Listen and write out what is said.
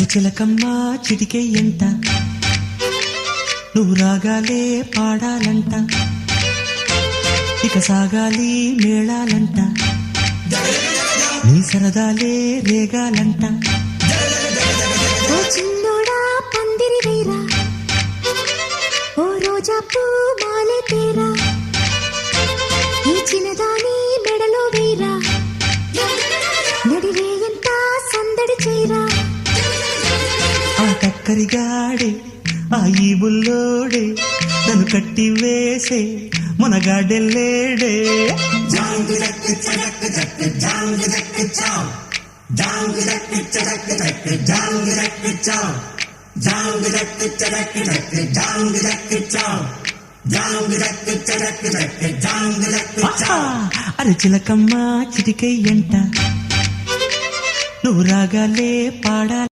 చిలకమ్మ చిటికెయ్యంట నువ్వు రాగాలే పాడాలంట ఇక సాగాలి మేళాలంట నీ సరదాలే రేగాలంట ఓ చిన్నోడా పందిరి వేరా ఓ రోజా పూ మాలే తేరా ఈ చిన్నదాని మెడలో వేరా నడిరే ఎంత సందడి చేరా ఆ కక్కరిగాడే ఆ ఈ బుల్లోడే నన్ను కట్టి వేసే మునగాడెల్లేడే అరే చిలకమ్మ చిటికెయ్యంట నువ్వు రాగాలే పాడాలంట